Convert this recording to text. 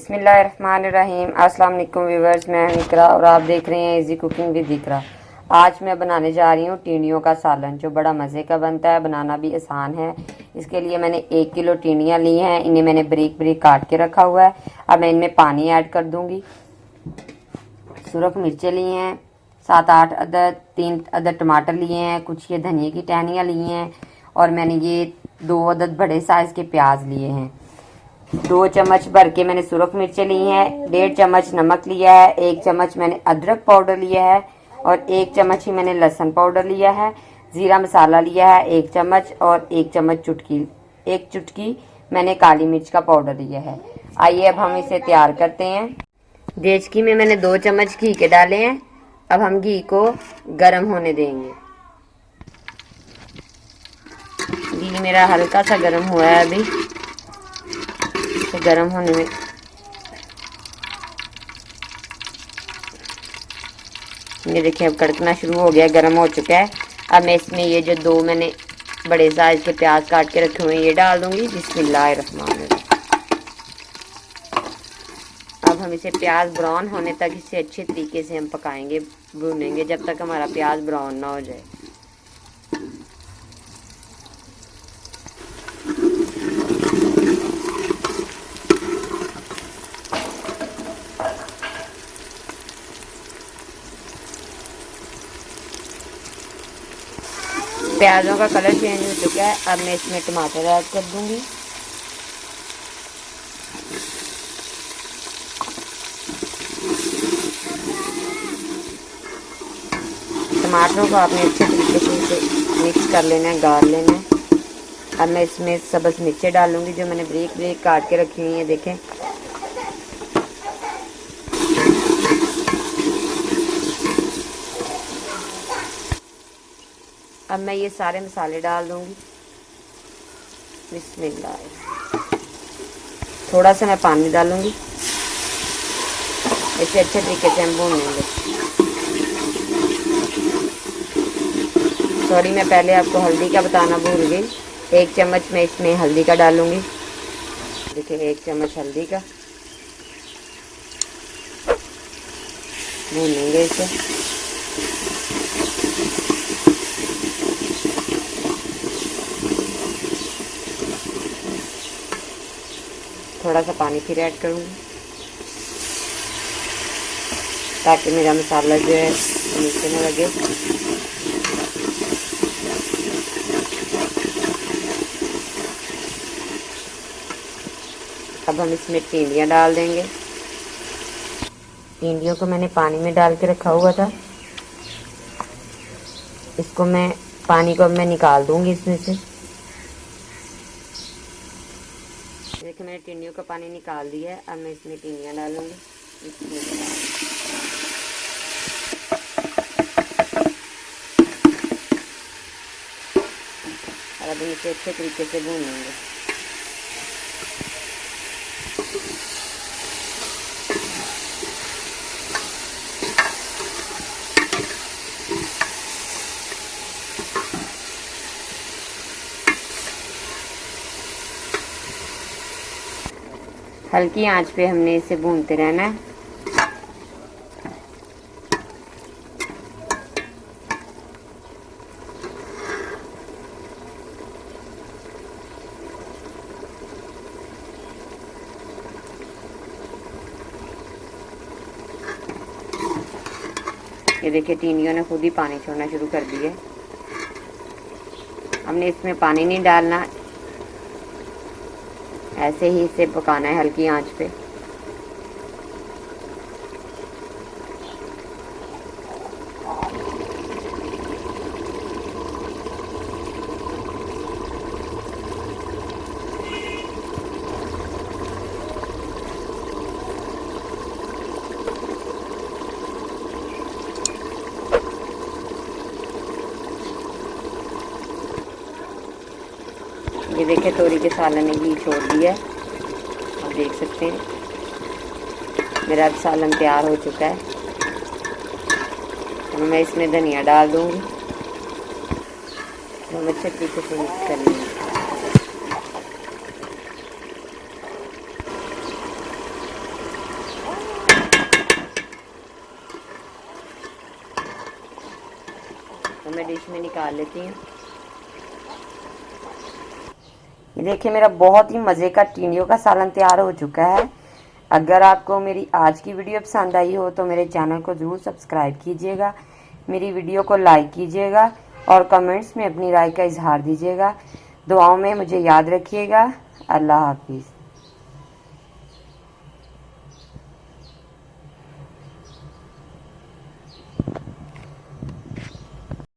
बिस्मिल्लाहिर्रहमानिर्रहीम। अस्सलाम वालेकुम व्यूवर्स, मैं हूं इकरा और आप देख रहे हैं इजी कुकिंग विद इकरा। आज मैं बनाने जा रही हूं टिंडियों का सालन, जो बड़ा मज़े का बनता है, बनाना भी आसान है। इसके लिए मैंने 1 किलो टिंडियाँ ली हैं, इन्हें मैंने बारीक बारीक काट के रखा हुआ है। अब मैं इनमें पानी ऐड कर दूँगी। सुरख मिर्चें ली हैं 7-8 अदद, 3 अदद टमाटर लिए हैं, कुछ ये धनिए की टहनियाँ ली हैं और मैंने ये 2 अदद बड़े साइज़ के प्याज लिए हैं। 2 चम्मच भर के मैंने सुरख मिर्चें ली हैं, 1.5 चम्मच नमक लिया है, 1 चम्मच मैंने अदरक पाउडर लिया है और 1 चम्मच ही मैंने लहसुन पाउडर लिया है। ज़ीरा मसाला लिया है 1 चम्मच और 1 चुटकी मैंने काली मिर्च का पाउडर लिया है। आइए अब हम इसे तैयार करते हैं। देचकी में मैंने 2 चम्मच घी के डाले हैं। अब हम घी को गर्म होने देंगे। घी मेरा हल्का सा गर्म हुआ है, अभी गर्म होने में ये देखिए अब कड़कना शुरू हो गया, गर्म हो चुका है। अब मैं इसमें ये जो 2 मैंने बड़े साइज के प्याज काट के रखे हुए हैं ये डाल दूंगी। बिस्मिल्लाहिर्रहमानिर्रहीम। अब हम इसे प्याज ब्राउन होने तक इसे अच्छे तरीके से हम पकाएंगे, भूनेंगे जब तक हमारा प्याज ब्राउन ना हो जाए। प्याज़ों का कलर चेंज हो चुका है। अब मैं इसमें टमाटर ऐड कर दूंगी। टमाटरों को आपने अच्छे तरीके से इसे मिक्स कर लेना है, गाड़ लेना है। अब मैं इसमें सब्ज़ मिर्चें डालूंगी जो मैंने बारीक बारीक काट के रखी हुई हैं, देखें। अब मैं ये सारे मसाले डाल दूंगी। बिस्मिल्लाह। थोड़ा सा मैं पानी डालूंगी, इसे अच्छे तरीके से हम भून लेंगे। सॉरी, मैं पहले आपको हल्दी का बताना भूल गई। 1 चम्मच मैं इसमें हल्दी का डालूंगी। देखिए 1 चम्मच हल्दी का, भून लेंगे इसे। थोड़ा सा पानी फिर ऐड करूँगी ताकि मेरा मसाला जो है नीचे न लगे। अब हम इसमें टिंडियाँ डाल देंगे। टिंडियों को मैंने पानी में डाल के रखा हुआ था, इसको मैं पानी को अब मैं निकाल दूंगी इसमें से। देखिए मैंने टिंडियों का पानी निकाल दिया है। अब मैं इसमें टिंडियाँ डालूंगी। और अब इसे अच्छे तरीके से भूनेंगे। हल्की आंच पे हमने इसे भूनते रहना है। ये देखिए टिंडियों ने खुद ही पानी छोड़ना शुरू कर दिया। हमने इसमें पानी नहीं डालना, ऐसे ही इसे पकाना है हल्की आंच पे। ये देखिए तोरी के सालन ने घी छोड़ दिया है, आप देख सकते हैं। मेरा सालन तैयार हो चुका है। तो मैं इसमें धनिया डाल दूंगी। हम अच्छे तरीके से मिक्स कर लेंगे। तो मैं डिश में निकाल लेती हूँ। ये देखिए मेरा बहुत ही मज़े का टिंडियों का सालन तैयार हो चुका है। अगर आपको मेरी आज की वीडियो पसंद आई हो तो मेरे चैनल को ज़रूर सब्सक्राइब कीजिएगा, मेरी वीडियो को लाइक कीजिएगा और कमेंट्स में अपनी राय का इजहार दीजिएगा। दुआओं में मुझे याद रखिएगा। अल्लाह हाफिज़।